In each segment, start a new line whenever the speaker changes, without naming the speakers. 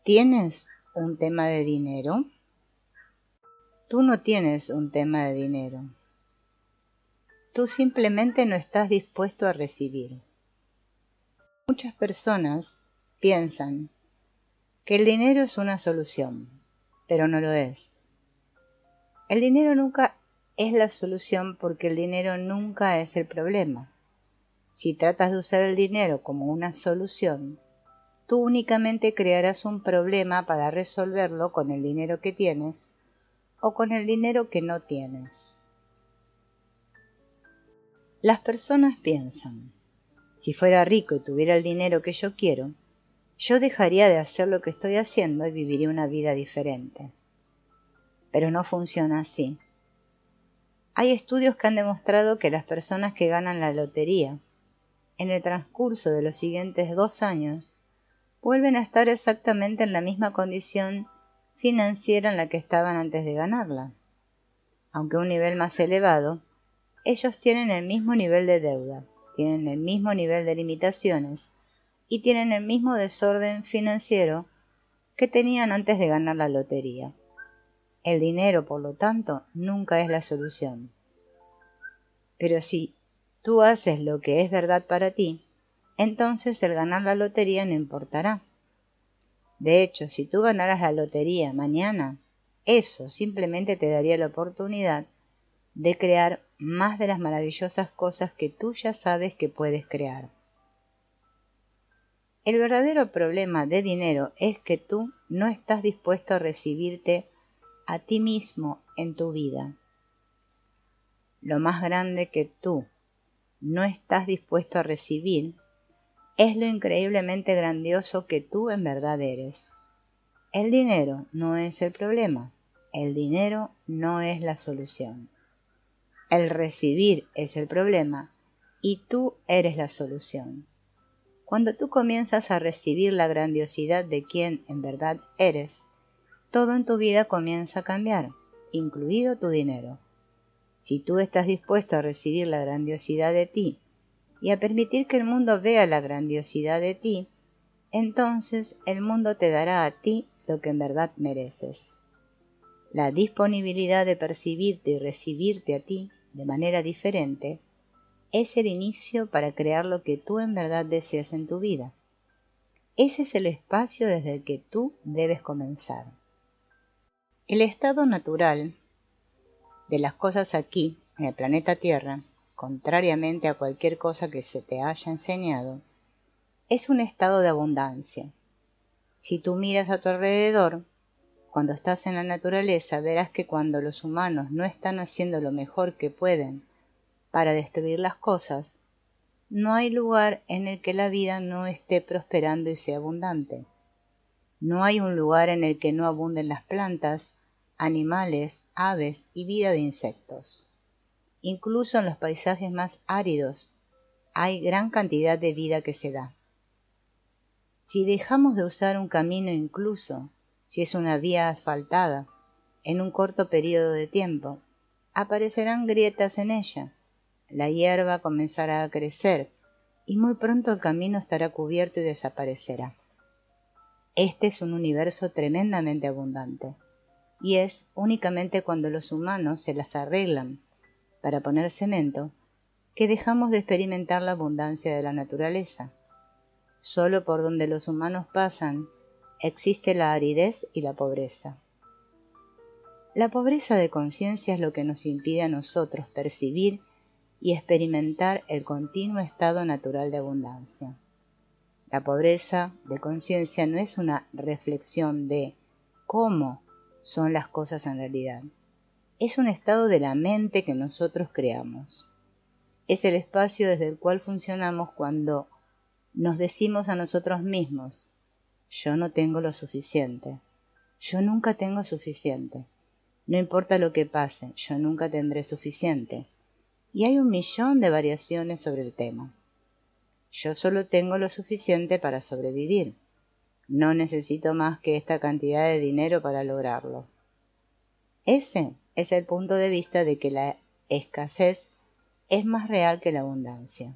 ¿Tienes un tema de dinero? Tú no tienes un tema de dinero. Tú simplemente no estás dispuesto a recibir. Muchas personas piensan que el dinero es una solución, pero no lo es. El dinero nunca es la solución porque el dinero nunca es el problema. Si tratas de usar el dinero como una solución, tú únicamente crearás un problema para resolverlo con el dinero que tienes o con el dinero que no tienes. Las personas piensan, si fuera rico y tuviera el dinero que yo quiero, yo dejaría de hacer lo que estoy haciendo y viviría una vida diferente. Pero no funciona así. Hay estudios que han demostrado que las personas que ganan la lotería, en el transcurso de los siguientes 2 años, vuelven a estar exactamente en la misma condición financiera en la que estaban antes de ganarla. Aunque a un nivel más elevado, ellos tienen el mismo nivel de deuda, tienen el mismo nivel de limitaciones y tienen el mismo desorden financiero que tenían antes de ganar la lotería. El dinero, por lo tanto, nunca es la solución. Pero si tú haces lo que es verdad para ti, entonces el ganar la lotería no importará. De hecho, si tú ganaras la lotería mañana, eso simplemente te daría la oportunidad de crear más de las maravillosas cosas que tú ya sabes que puedes crear. El verdadero problema de dinero es que tú no estás dispuesto a recibirte a ti mismo en tu vida. Lo más grande que tú no estás dispuesto a recibir es lo increíblemente grandioso que tú en verdad eres. El dinero no es el problema, el dinero no es la solución. El recibir es el problema y tú eres la solución. Cuando tú comienzas a recibir la grandiosidad de quien en verdad eres, todo en tu vida comienza a cambiar, incluido tu dinero. Si tú estás dispuesto a recibir la grandiosidad de ti y a permitir que el mundo vea la grandiosidad de ti, entonces el mundo te dará a ti lo que en verdad mereces. La disponibilidad de percibirte y recibirte a ti de manera diferente es el inicio para crear lo que tú en verdad deseas en tu vida. Ese es el espacio desde el que tú debes comenzar. El estado natural de las cosas aquí, en el planeta Tierra, contrariamente a cualquier cosa que se te haya enseñado, es un estado de abundancia. Si tú miras a tu alrededor, cuando estás en la naturaleza, verás que cuando los humanos no están haciendo lo mejor que pueden para destruir las cosas, no hay lugar en el que la vida no esté prosperando y sea abundante. No hay un lugar en el que no abunden las plantas, animales, aves y vida de insectos. Incluso en los paisajes más áridos hay gran cantidad de vida que se da. Si dejamos de usar un camino, incluso si es una vía asfaltada, en un corto periodo de tiempo, aparecerán grietas en ella, la hierba comenzará a crecer y muy pronto el camino estará cubierto y desaparecerá. Este es un universo tremendamente abundante, y es únicamente cuando los humanos se las arreglan para poner cemento que dejamos de experimentar la abundancia de la naturaleza. Solo por donde los humanos pasan existe la aridez y la pobreza. La pobreza de conciencia es lo que nos impide a nosotros percibir y experimentar el continuo estado natural de abundancia. La pobreza de conciencia no es una reflexión de cómo son las cosas en realidad. Es un estado de la mente que nosotros creamos. Es el espacio desde el cual funcionamos cuando nos decimos a nosotros mismos, yo no tengo lo suficiente, yo nunca tengo suficiente, no importa lo que pase, yo nunca tendré suficiente. Y hay 1.000.000 de variaciones sobre el tema. Yo solo tengo lo suficiente para sobrevivir. No necesito más que esta cantidad de dinero para lograrlo. Ese es el punto de vista de que la escasez es más real que la abundancia.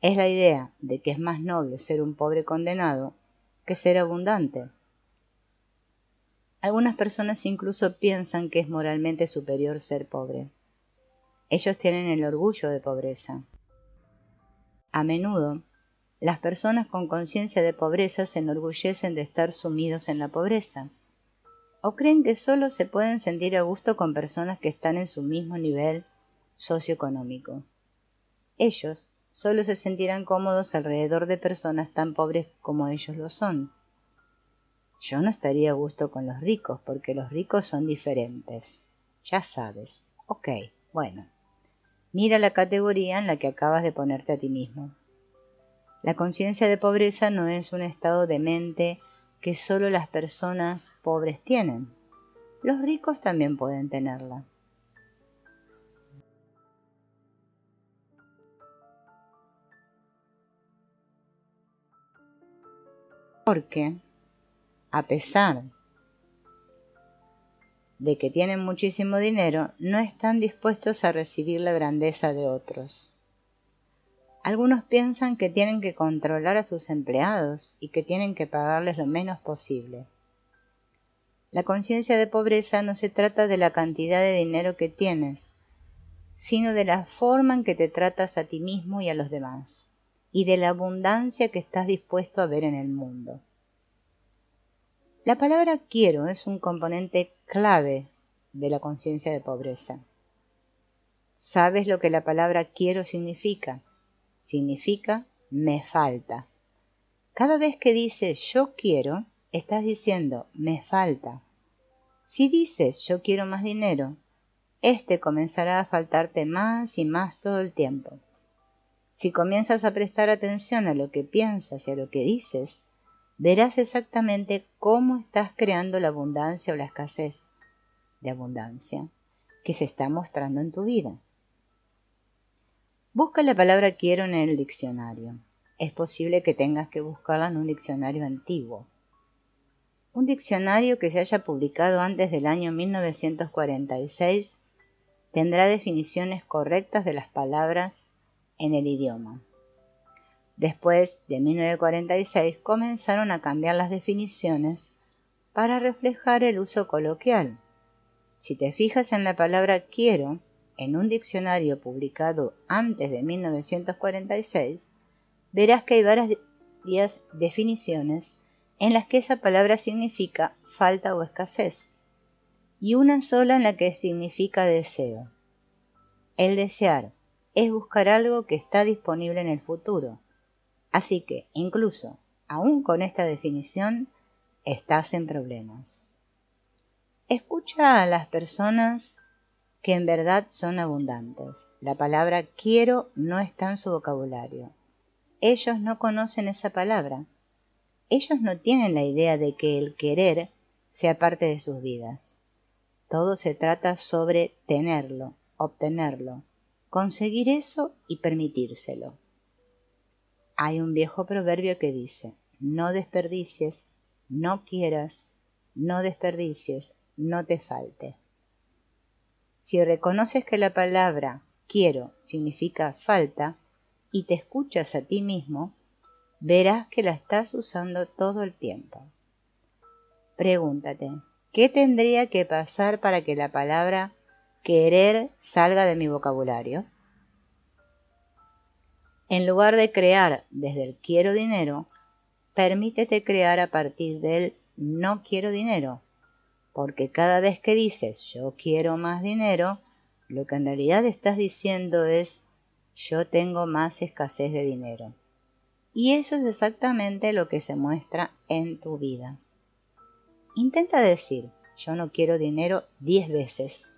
Es la idea de que es más noble ser un pobre condenado que ser abundante. Algunas personas incluso piensan que es moralmente superior ser pobre. Ellos tienen el orgullo de pobreza. A menudo, las personas con conciencia de pobreza se enorgullecen de estar sumidos en la pobreza, o creen que solo se pueden sentir a gusto con personas que están en su mismo nivel socioeconómico. Ellos solo se sentirán cómodos alrededor de personas tan pobres como ellos lo son. Yo no estaría a gusto con los ricos, porque los ricos son diferentes. Ya sabes. Ok, bueno. Mira la categoría en la que acabas de ponerte a ti mismo. La conciencia de pobreza no es un estado de mente que solo las personas pobres tienen. Los ricos también pueden tenerla. Porque, a pesar de que tienen muchísimo dinero, no están dispuestos a recibir la grandeza de otros. Algunos piensan que tienen que controlar a sus empleados y que tienen que pagarles lo menos posible. La conciencia de pobreza no se trata de la cantidad de dinero que tienes, sino de la forma en que te tratas a ti mismo y a los demás, y de la abundancia que estás dispuesto a ver en el mundo. La palabra quiero es un componente clave de la conciencia de pobreza. ¿Sabes lo que la palabra quiero significa? Significa me falta. Cada vez que dices yo quiero, estás diciendo me falta. Si dices yo quiero más dinero, comenzará a faltarte más y más todo el tiempo. Si comienzas a prestar atención a lo que piensas y a lo que dices, verás exactamente cómo estás creando la abundancia o la escasez de abundancia que se está mostrando en tu vida. Busca la palabra quiero en el diccionario. Es posible que tengas que buscarla en un diccionario antiguo. Un diccionario que se haya publicado antes del año 1946 tendrá definiciones correctas de las palabras en el idioma. Después de 1946 comenzaron a cambiar las definiciones para reflejar el uso coloquial. Si te fijas en la palabra quiero en un diccionario publicado antes de 1946, verás que hay varias definiciones en las que esa palabra significa falta o escasez, y una sola en la que significa deseo. El desear es buscar algo que está disponible en el futuro. Así que, incluso, aún con esta definición, estás en problemas. Escucha a las personas que en verdad son abundantes. La palabra quiero no está en su vocabulario. Ellos no conocen esa palabra. Ellos no tienen la idea de que el querer sea parte de sus vidas. Todo se trata sobre tenerlo, obtenerlo, conseguir eso y permitírselo. Hay un viejo proverbio que dice, no desperdicies, no quieras, no desperdicies, no te falte. Si reconoces que la palabra quiero significa falta y te escuchas a ti mismo, verás que la estás usando todo el tiempo. Pregúntate, ¿qué tendría que pasar para que la palabra querer salga de mi vocabulario? En lugar de crear desde el quiero dinero, permítete crear a partir del no quiero dinero, porque cada vez que dices yo quiero más dinero, lo que en realidad estás diciendo es yo tengo más escasez de dinero. Y eso es exactamente lo que se muestra en tu vida. Intenta decir yo no quiero dinero 10 veces.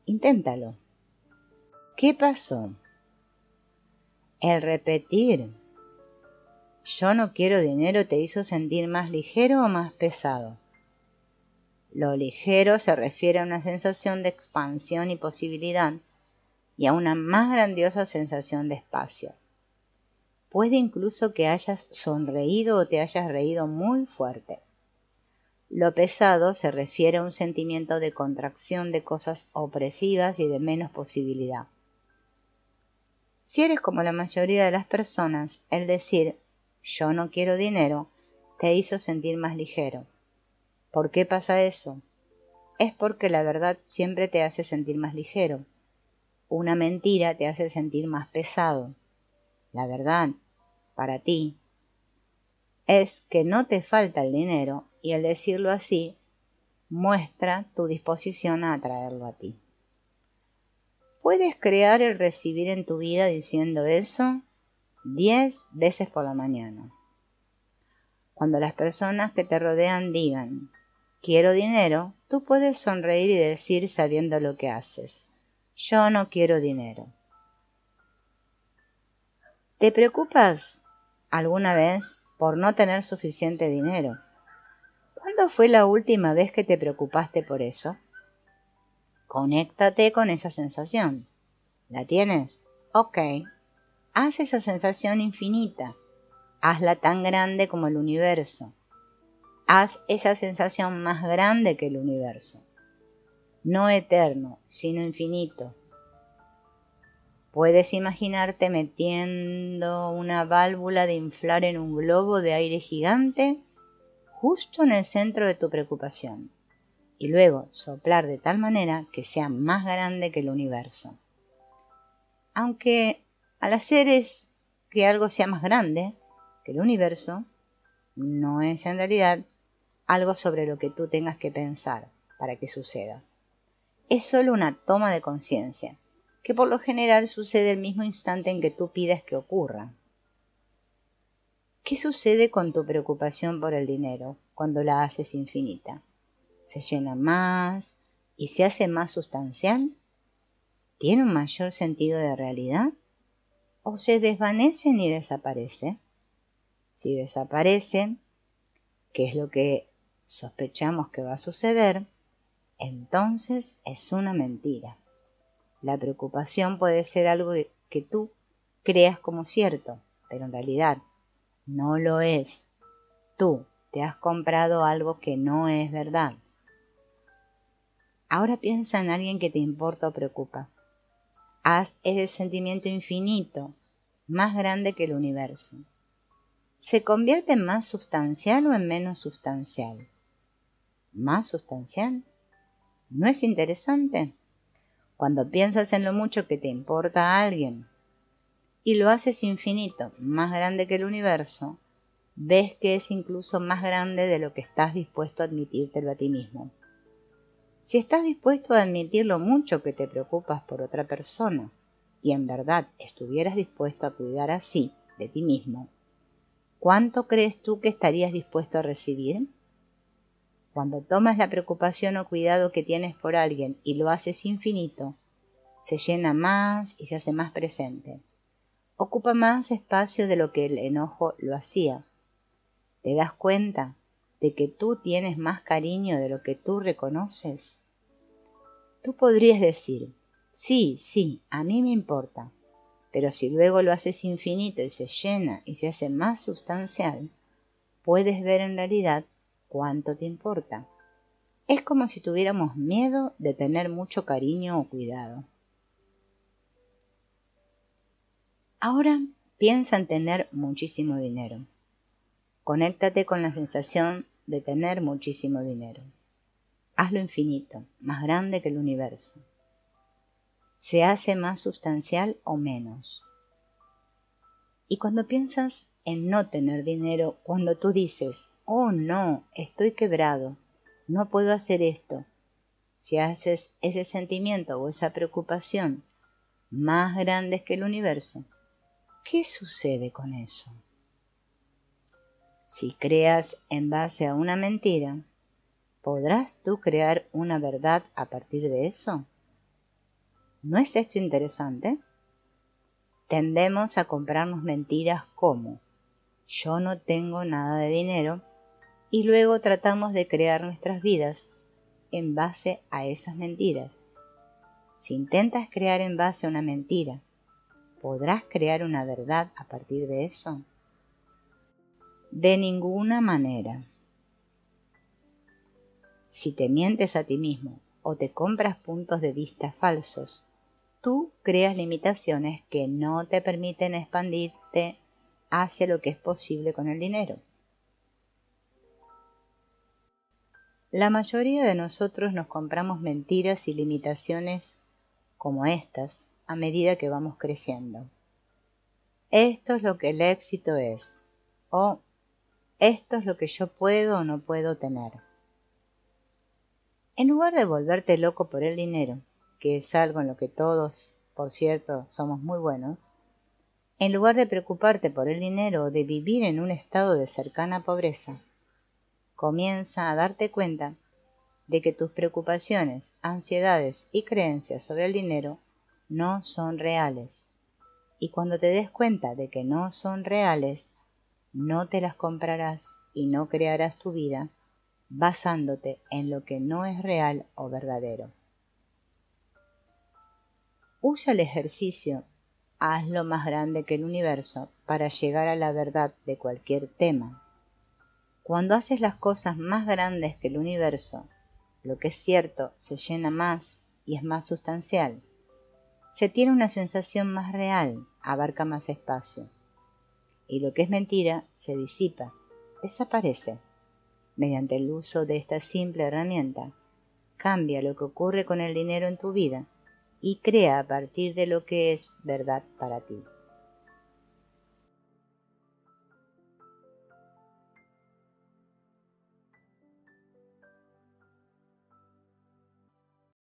Inténtalo. ¿Qué pasó? El repetir yo no quiero dinero te hizo sentir más ligero o más pesado. Lo ligero se refiere a una sensación de expansión y posibilidad y a una más grandiosa sensación de espacio. Puede incluso que hayas sonreído o te hayas reído muy fuerte. Lo pesado se refiere a un sentimiento de contracción de cosas opresivas y de menos posibilidad. Si eres como la mayoría de las personas, el decir yo no quiero dinero te hizo sentir más ligero. ¿Por qué pasa eso? Es porque la verdad siempre te hace sentir más ligero. Una mentira te hace sentir más pesado. La verdad, para ti, es que no te falta el dinero y al decirlo así, muestra tu disposición a atraerlo a ti. Puedes crear el recibir en tu vida diciendo eso 10 veces por la mañana. Cuando las personas que te rodean digan, quiero dinero, tú puedes sonreír y decir sabiendo lo que haces, yo no quiero dinero. ¿Te preocupas alguna vez por no tener suficiente dinero? ¿Cuándo fue la última vez que te preocupaste por eso? Conéctate con esa sensación. ¿La tienes? Ok. Haz esa sensación infinita. Hazla tan grande como el universo. Haz esa sensación más grande que el universo. No eterno, sino infinito. Puedes imaginarte metiendo una válvula de inflar en un globo de aire gigante justo en el centro de tu preocupación y luego soplar de tal manera que sea más grande que el universo. Aunque al hacer es que algo sea más grande que el universo, no es en realidad algo sobre lo que tú tengas que pensar para que suceda. Es solo una toma de conciencia, que por lo general sucede el mismo instante en que tú pides que ocurra. ¿Qué sucede con tu preocupación por el dinero cuando la haces infinita? ¿Se llena más y se hace más sustancial? ¿Tiene un mayor sentido de realidad? ¿O se desvanecen y desaparece? Si desaparece, que es lo que sospechamos que va a suceder, entonces es una mentira. La preocupación puede ser algo que tú creas como cierto, pero en realidad no lo es. Tú te has comprado algo que no es verdad. Ahora piensa en alguien que te importa o preocupa. Haz ese sentimiento infinito, más grande que el universo. ¿Se convierte en más sustancial o en menos sustancial? ¿Más sustancial? ¿No es interesante? Cuando piensas en lo mucho que te importa a alguien y lo haces infinito, más grande que el universo, ves que es incluso más grande de lo que estás dispuesto a admitírtelo a ti mismo. Si estás dispuesto a admitir lo mucho que te preocupas por otra persona y en verdad estuvieras dispuesto a cuidar así de ti mismo, ¿cuánto crees tú que estarías dispuesto a recibir? Cuando tomas la preocupación o cuidado que tienes por alguien y lo haces infinito, se llena más y se hace más presente. Ocupa más espacio de lo que el enojo lo hacía. ¿Te das cuenta de que tú tienes más cariño de lo que tú reconoces? Tú podrías decir, sí, a mí me importa, pero si luego lo haces infinito y se llena y se hace más sustancial, puedes ver en realidad cuánto te importa. Es como si tuviéramos miedo de tener mucho cariño o cuidado. Ahora piensa en tener muchísimo dinero. Conéctate con la sensación de tener muchísimo dinero. Hazlo infinito, más grande que el universo. ¿Se hace más sustancial o menos? Y cuando piensas en no tener dinero, cuando tú dices, oh no, estoy quebrado, no puedo hacer esto, si haces ese sentimiento o esa preocupación más grandes que el universo, ¿qué sucede con eso? Si creas en base a una mentira, ¿podrás tú crear una verdad a partir de eso? ¿No es esto interesante? Tendemos a comprarnos mentiras como yo no tengo nada de dinero y luego tratamos de crear nuestras vidas en base a esas mentiras. Si intentas crear en base a una mentira, ¿podrás crear una verdad a partir de eso? De ninguna manera. Si te mientes a ti mismo o te compras puntos de vista falsos, tú creas limitaciones que no te permiten expandirte hacia lo que es posible con el dinero. La mayoría de nosotros nos compramos mentiras y limitaciones como estas a medida que vamos creciendo. Esto es lo que el éxito es, o esto es lo que yo puedo o no puedo tener. En lugar de volverte loco por el dinero, que es algo en lo que todos, por cierto, somos muy buenos, en lugar de preocuparte por el dinero o de vivir en un estado de cercana pobreza, comienza a darte cuenta de que tus preocupaciones, ansiedades y creencias sobre el dinero no son reales. Y cuando te des cuenta de que no son reales, no te las comprarás y no crearás tu vida basándote en lo que no es real o verdadero. Usa el ejercicio, hazlo más grande que el universo para llegar a la verdad de cualquier tema. Cuando haces las cosas más grandes que el universo, lo que es cierto se llena más y es más sustancial. Se tiene una sensación más real, abarca más espacio. Y lo que es mentira se disipa, desaparece. Mediante el uso de esta simple herramienta, cambia lo que ocurre con el dinero en tu vida y crea a partir de lo que es verdad para ti.